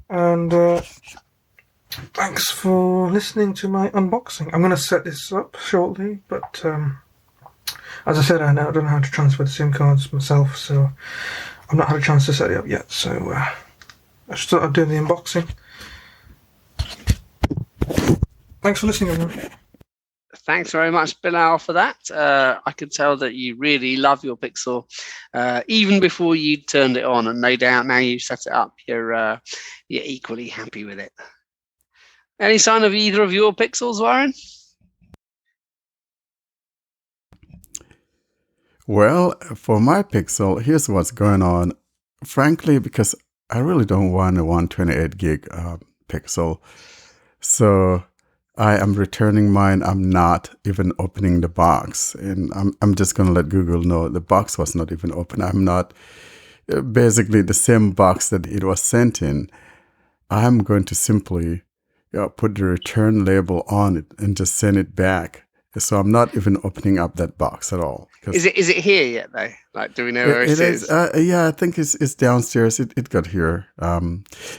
And thanks for listening to my unboxing. I'm going to set this up shortly, but as I said, I don't know how to transfer the SIM cards myself, so I've not had a chance to set it up yet. So I just thought I'd do the unboxing. Thanks for listening, everyone. Thanks very much, Bilal, for that. I could tell that you really love your Pixel, even before you turned it on, and no doubt now you've set it up, you're equally happy with it. Any sign of either of your pixels, Warren? Well, for my Pixel, here's what's going on. Frankly, because I really don't want a 128 gig Pixel, so I am returning mine. I'm not even opening the box, and I'm just gonna let Google know the box was not even open. I'm not basically the same box that it was sent in. I'm going to simply put the return label on it and just send it back. So I'm not even opening up that box at all. Is it here yet though? Like, do we know where it is? Yeah, I think it's downstairs. It got here.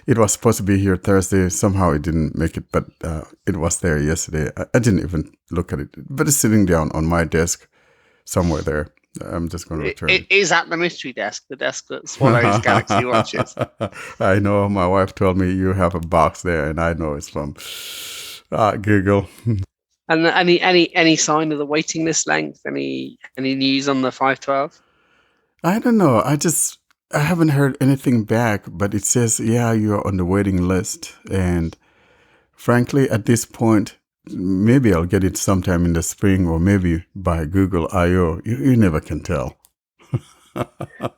It was supposed to be here Thursday. Somehow it didn't make it, but it was there yesterday. I didn't even look at it, but it's sitting down on my desk somewhere there. I'm just going to return it. Is that the mystery desk, the desk that swallows Galaxy Watches? I know. My wife told me you have a box there, and I know it's from Google. And any sign of the waiting list length? Any news on the 512? I don't know. I haven't heard anything back, but it says, yeah, you're on the waiting list. And frankly, at this point, maybe I'll get it sometime in the spring or maybe by Google I/O. You never can tell.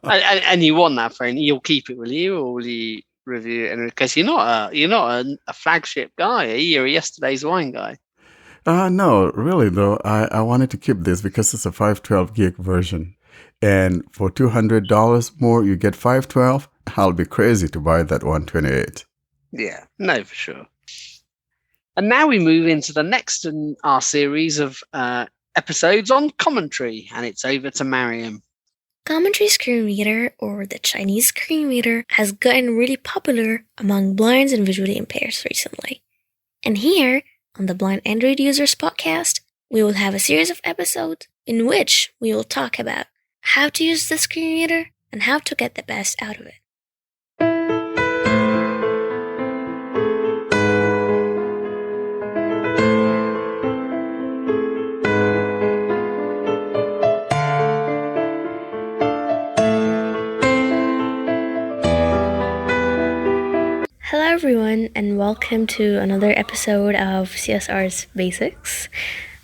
and you want that phone? You'll keep it, will you, or will you review it? Because you're not a flagship guy. Are you? You're a yesterday's wine guy. No, really though. I wanted to keep this because it's a 512 gig version, and for $200 more, you get 512. I'll be crazy to buy that 128. Yeah, no, for sure. And now we move into the next in our series of episodes on commentary, and it's over to Mariam. Commentary screen reader, or the Chinese screen reader, has gotten really popular among blinds and visually impaired recently. And here, on the Blind Android Users podcast, we will have a series of episodes in which we will talk about how to use the screen reader and how to get the best out of it. Hello everyone, and welcome to another episode of CSR's Basics.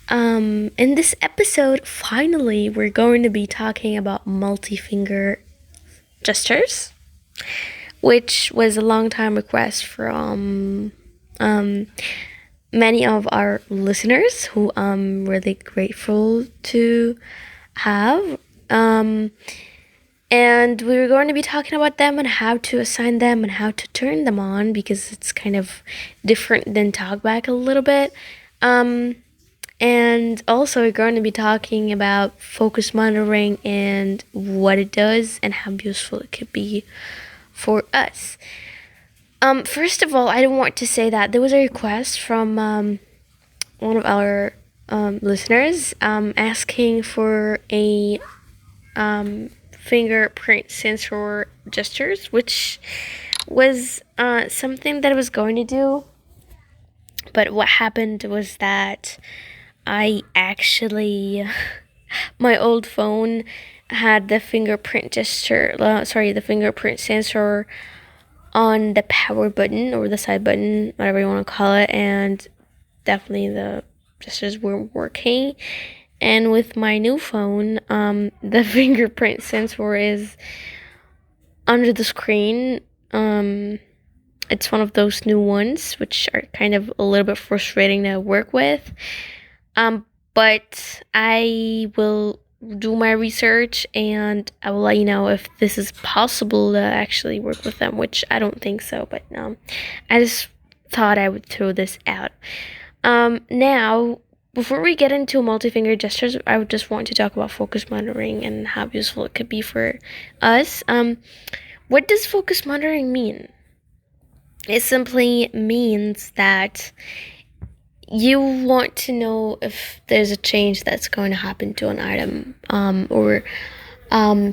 In this episode, finally, we're going to be talking about multi-finger gestures, which was a long time request from many of our listeners, who I'm really grateful to have. And we were going to be talking about them and how to assign them and how to turn them on, because it's kind of different than Talkback a little bit. And also we're going to be talking about focus monitoring and what it does and how useful it could be for us. First of all, I want to say that there was a request from one of our listeners asking for a fingerprint sensor gestures, which was something that I was going to do, but what happened was that I actually my old phone had the fingerprint the fingerprint sensor on the power button or the side button, whatever you want to call it, and definitely the gestures weren't working. And with my new phone, the fingerprint sensor is under the screen. It's one of those new ones, which are kind of a little bit frustrating to work with. But I will do my research and I will let you know if this is possible to actually work with them, which I don't think so. But I just thought I would throw this out. Now, before we get into multi-finger gestures, I would just want to talk about focus monitoring and how useful it could be for us. What does focus monitoring mean? It simply means that you want to know if there's a change that's going to happen to an item or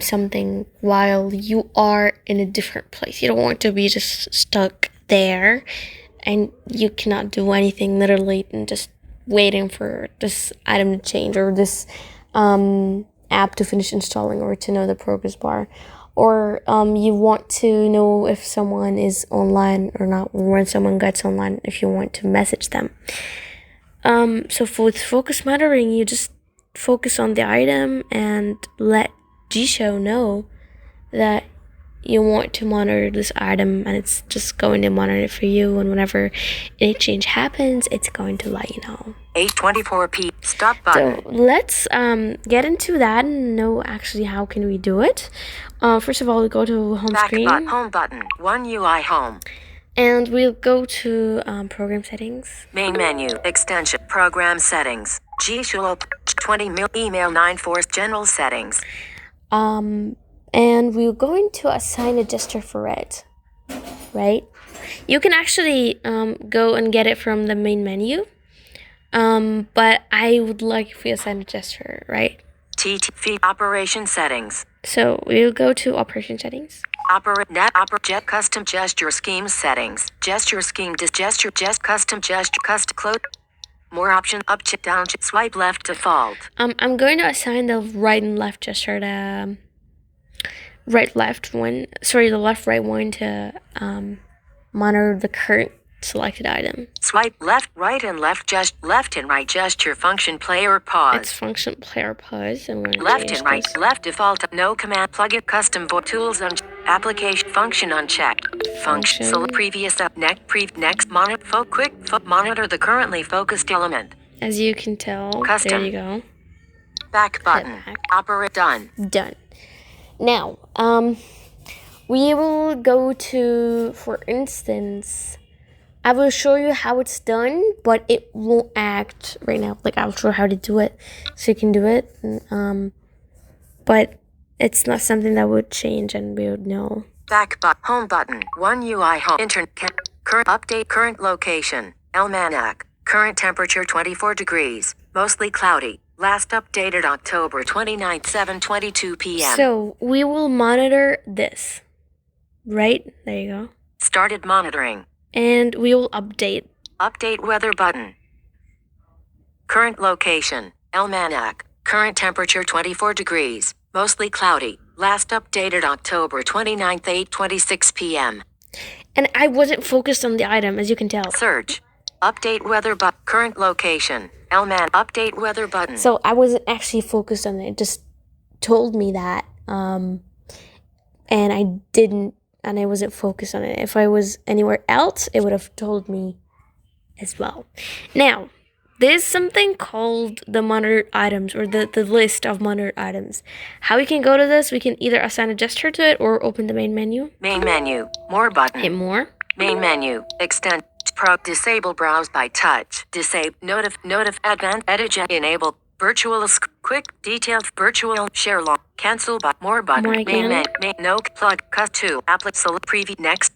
something while you are in a different place. You don't want to be just stuck there and you cannot do anything literally and just waiting for this item to change or this app to finish installing or to know the progress bar or you want to know if someone is online or not, or when someone gets online, if you want to message them. So for focus monitoring, you just focus on the item and let G-Show know that you want to monitor this item, and it's just going to monitor it for you, and whenever any change happens, it's going to let you know. 8:24 stop button. So let's get into that and know actually how can we do it. First of all, we go to home screen. Home button. One UI home. And we'll go to program settings. Main menu. Extension. Program settings. G-Show 20 mil email 94 general settings. And we're going to assign a gesture for it, right? You can actually go and get it from the main menu, but I would like if we assign a gesture, right? TT operation settings. So we'll go to operation settings. Jet custom gesture scheme settings. Gesture scheme gesture custom close. More option up down swipe left default. I'm going to assign the right and left gesture to the left right one to monitor the current selected item. Swipe left, right, and left and right gesture function play or pause. It's function play or pause, and we're left and right, left default, no command plugin custom tools on application function unchecked. Function select previous up next monitor monitor the currently focused element. As you can tell, custom. There you go. Back button. Operate done. Done. Now, we will go to, for instance, I will show you how it's done, but it won't act right now. Like, I'll show how to do it, so you can do it. But it's not something that would change, and we would know. Back home button. One UI home. Internet. Current update. Current location. Almanac. Current temperature 24 degrees. Mostly cloudy. Last updated October 29th, 7:22 p.m. So we will monitor this. Right? There you go. Started monitoring. And we will update. Update weather button. Current location. Almanac. Current temperature 24 degrees. Mostly cloudy. Last updated October 29th, 8:26 p.m. And I wasn't focused on the item, as you can tell. Search. Update weather button. Current location. Update weather button. So I wasn't actually focused on it. It just told me that. And I wasn't focused on it. If I was anywhere else, it would have told me as well. Now, there's something called the monitored items, or the list of monitored items. How we can go to this, we can either assign a gesture to it or open the main menu. Main menu. More button. Hit more. Main menu. Extend. Disable browse by touch. Disable notif advanced edit enable virtual quick detailed virtual share long cancel but more button. More again. Main no plug cut to applet select preview next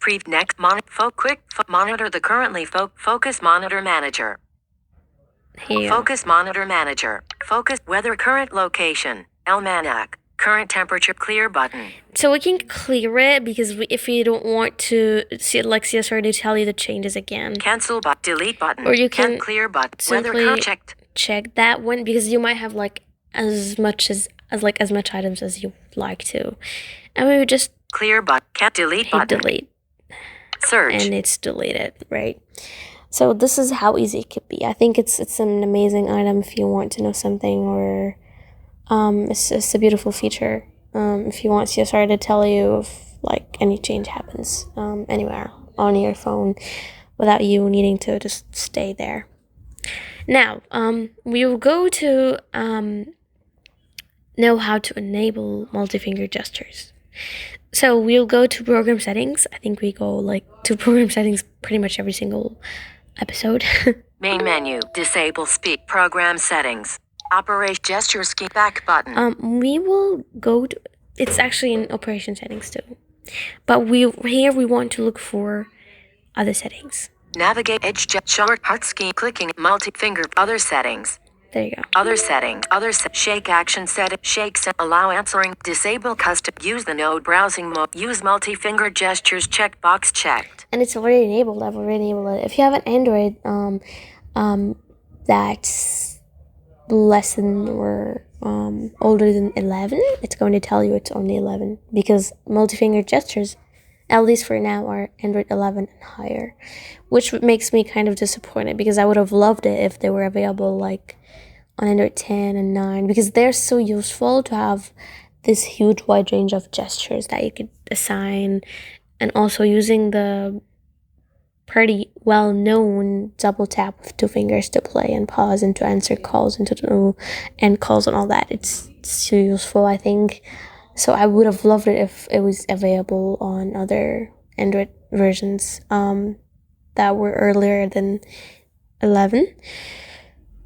monitor the currently focus monitor manager. Here. Focus monitor manager. Focus weather current location. Almanac. Current temperature clear button. So we can clear it because if we don't want to see CSR to tell you the changes again. Cancel but delete button. Or you can clear button. Simply Weather checked. Check that one because you might have like as much items as you like to, and we would just clear but can't delete button. Delete. Search. And it's deleted, right? So this is how easy it could be. I think it's an amazing item if you want to know something, or it's a beautiful feature. If you want CSR to tell you if like any change happens anywhere on your phone without you needing to just stay there. Now, we will go to know how to enable multi-finger gestures. So we'll go to program settings. I think we go to program settings pretty much every single episode. Main menu, disable speak, program settings, operate gesture scheme back button. We will go to, it's actually in operation settings too. But we want to look for other settings. Navigate edge short heart scheme clicking multi-finger other settings. There you go. Other settings. Shake action set. Shake set. Allow answering. Disable custom. Use the node browsing mode. Use multi-finger gestures. Checkbox checked. And it's already enabled. I've already enabled it. If you have an Android, that's less than or older than 11, it's going to tell you it's only 11 because multi-finger gestures, at least for now, are Android 11 and higher, which makes me kind of disappointed because I would have loved it if they were available like on Android 10 and 9 because they're so useful to have this huge wide range of gestures that you could assign, and also using the pretty well-known double tap with 2 fingers to play and pause and to answer calls and to do end calls and all that. It's so useful, I think. So I would have loved it if it was available on other Android versions that were earlier than 11.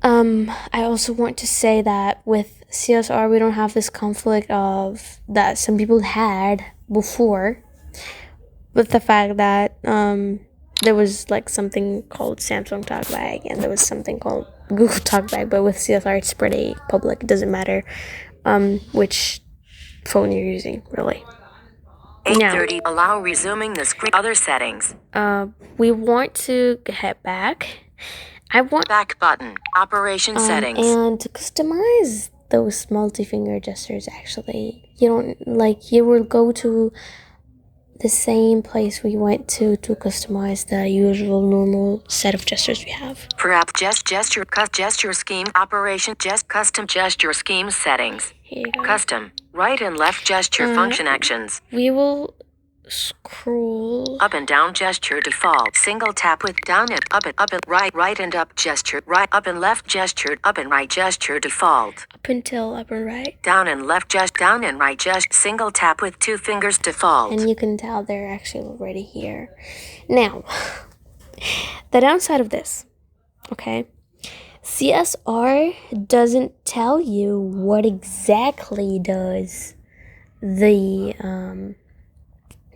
I also want to say that with CSR, we don't have this conflict of that some people had before, with the fact that there was like something called Samsung Talkback and there was something called Google Talkback, but with CSR it's pretty public. It doesn't matter which phone you're using, really. 8:30. Allow resuming the screen. Other settings. We want to head back. I want Back button. Operation settings. and to customize those multi-finger gestures. Actually, you don't like you will go to the same place we went to customize the usual normal set of gestures we have. Perhaps gesture scheme operation custom gesture scheme settings. Here you go. Custom right and left gesture function actions. We will scroll Up and down gesture default. Single tap with down and up and right and up gesture. Right up and left gesture. Up and right gesture default. up until up and right, Down and left gesture. Down and right gesture. Single tap with 2 fingers default. and you can tell they're actually already here. Now, the downside of this, okay, CSR doesn't tell you what exactly does the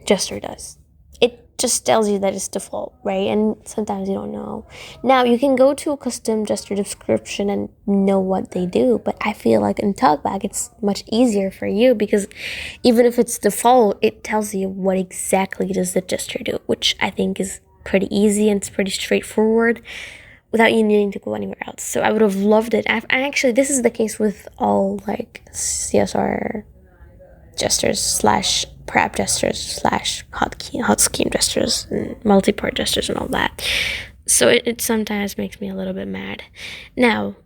gesture does. It just tells you that it's default, right? And sometimes you don't know. Now, you can go to a custom gesture description and know what they do, but I feel like in Talkback, it's much easier for you because even if it's default, it tells you what exactly does the gesture do, which I think is pretty easy and it's pretty straightforward without you needing to go anywhere else. So I would have loved it. And actually, this is the case with all like CSR gestures slash prep gestures slash hot scheme gestures and multi-part gestures and all that. So it sometimes makes me a little bit mad. Now,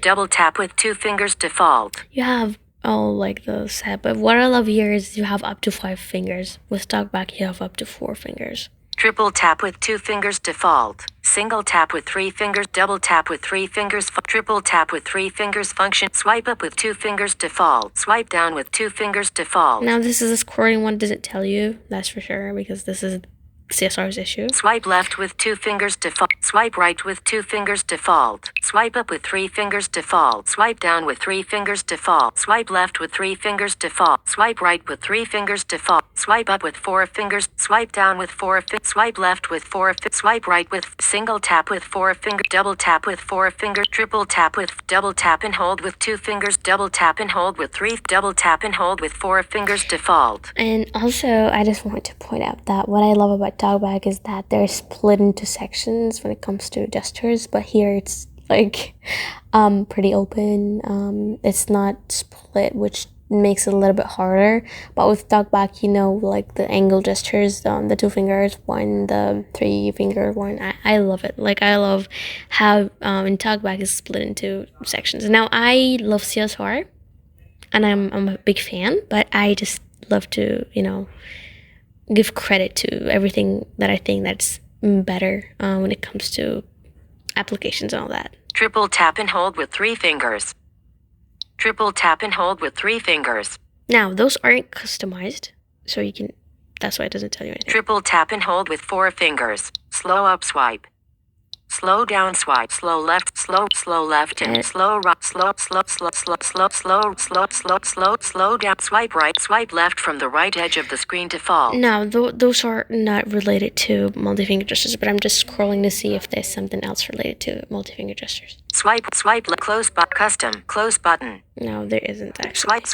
Double tap with 2 fingers default. you have all like those set, but what I love here is you have up to 5 fingers. With Talkback, you have up to 4 fingers. Triple tap with 2 fingers default. Single tap with 3 fingers. Double tap with 3 fingers. Triple tap with 3 fingers function. Swipe up with 2 fingers default. Swipe down with 2 fingers default. Now this is a scrolling one, doesn't tell you, that's for sure, because this is CSR's issue. Swipe left with 2 fingers default. Swipe right with 2 fingers default. Swipe up with 3 fingers default. Swipe down with 3 fingers default. Swipe left with 3 fingers default. Swipe right with 3 fingers default. Swipe up with 4 fingers. Swipe down with 4 fingers. Swipe left with 4 fingers. Swipe right with single tap with 4 fingers. Double tap with 4 fingers. Triple tap with double tap and hold with 2 fingers. Double tap and hold with 3. Double tap and hold with 4 fingers default. And also, I just want to point out that what I love about Talkback is that they're split into sections when it comes to gestures, but here it's like pretty open. It's not split, which makes it a little bit harder. But with Talkback, you know, like the angle gestures, the 2 fingers one, the 3 finger one. I love it. Like I love how in Talkback is split into sections. Now I love CSR, and I'm a big fan, but I just love to, you know, give credit to everything that I think that's better when it comes to applications and all that. Triple tap and hold with 3 fingers. Triple tap and hold with 3 fingers. Now, those aren't customized, so you can, that's why it doesn't tell you anything. Triple tap and hold with 4 fingers. Slow up swipe. Slow down swipe. Slow left, slow left and slow right, slow down. Swipe right, swipe left from the right edge of the screen default. Now, those are not related to multi-finger gestures, but I'm just scrolling to see if there's something else related to multi-finger gestures. Swipe, close but custom, close button. No, there isn't actually. Swipe,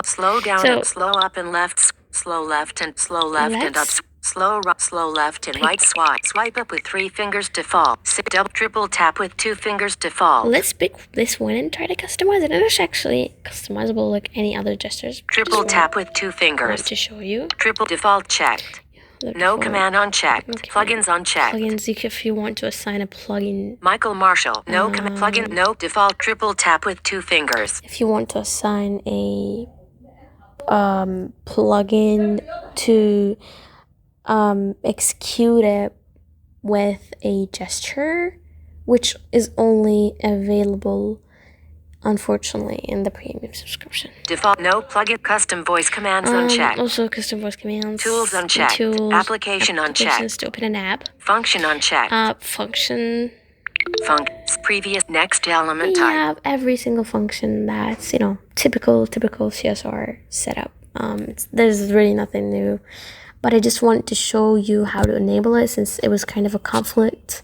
slow down So- and slow up and left, slow left and slow left and up. Slow left and right swipe. Swipe up with 3 fingers default. Double triple tap with 2 fingers default. Let's pick this one and try to customize it. And it's actually customizable like any other gestures. Triple tap with 2 I want fingers. to show you. Triple default checked. The No default. command unchecked. Okay. Plugins unchecked. Plugins, if you want to assign a plugin. Michael Marshall. No plugin. No default. Triple tap with 2 fingers. If you want to assign a plugin to execute it with a gesture, which is only available unfortunately in the premium subscription. Default. No plugin. Custom voice commands unchecked. Also custom voice commands. Tools unchecked. Tools, Application unchecked. applications to open an app. Function unchecked. Function. Previous next element We type. have every single function that's typical CSR setup. There's really nothing new, but I just wanted to show you how to enable it since it was kind of a conflict,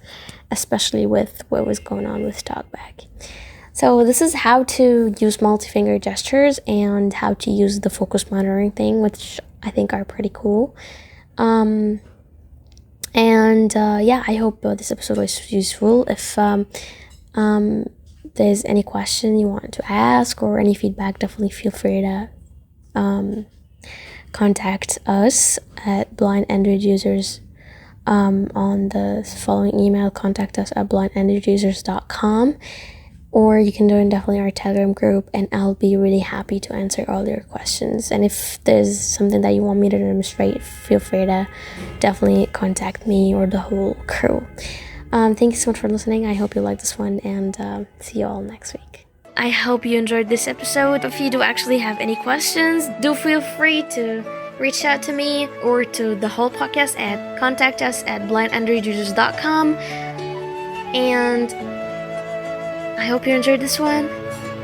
especially with what was going on with Talkback. So this is how to use multi-finger gestures and how to use the focus monitoring thing, which I think are pretty cool. I hope this episode was useful. If there's any question you want to ask or any feedback, definitely feel free to contact us at Blind Android Users on the following email, contact us at blindandroidusers.com, or you can join definitely our Telegram group, and I'll be really happy to answer all your questions. And if there's something that you want me to demonstrate, feel free to definitely contact me or the whole crew. Thank you so much for listening. I hope you liked this one, and see you all next week. I hope you enjoyed this episode. If you do actually have any questions, do feel free to reach out to me or to the whole podcast at contact us at blindandroidusers.com. And I hope you enjoyed this one.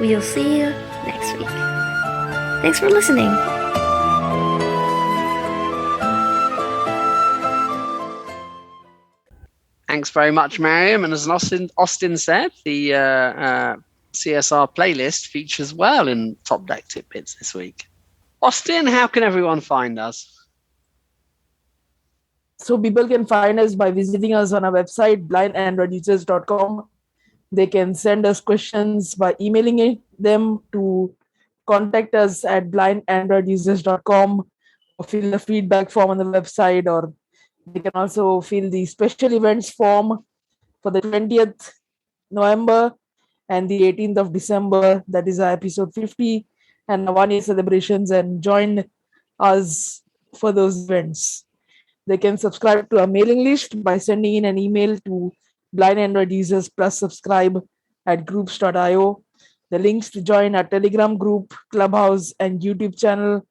We'll see you next week. Thanks for listening. Thanks very much, Mariam. And as Austin said, the CSR playlist features well in Top Deck Tidbits this week. Austin, how can everyone find us? So people can find us by visiting us on our website, blindandroidusers.com. They can send us questions by emailing them to contact us at blindandroidusers.com, or fill the feedback form on the website, or they can also fill the special events form for the 20th November and the 18th of December. That is our episode 50 and the 1-year celebrations, and join us for those events. They can subscribe to our mailing list by sending in an email to Blind Android Users plus subscribe at groups.io. The links to join our Telegram group, Clubhouse, and YouTube channel,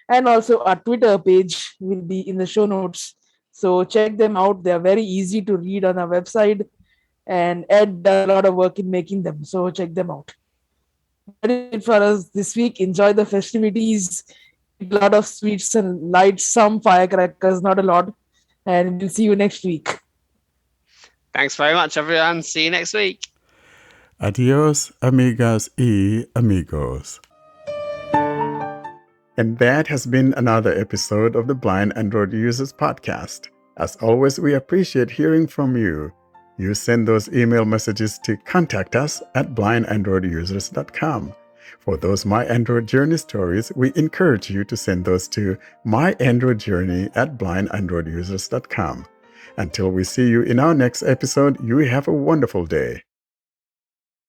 and also our Twitter page will be in the show notes. So check them out. They are very easy to read on our website, and Ed does a lot of work in making them. So check them out. That is it for us this week. Enjoy the festivities. A lot of sweets and lights, some firecrackers, not a lot. And we'll see you next week. Thanks very much, everyone. See you next week. Adios, amigas y amigos. And that has been another episode of the Blind Android Users Podcast. As always, we appreciate hearing from you. You send those email messages to contact us at blindandroidusers.com. For those My Android Journey stories, we encourage you to send those to myandroidjourney at blindandroidusers.com. Until we see you in our next episode, you have a wonderful day.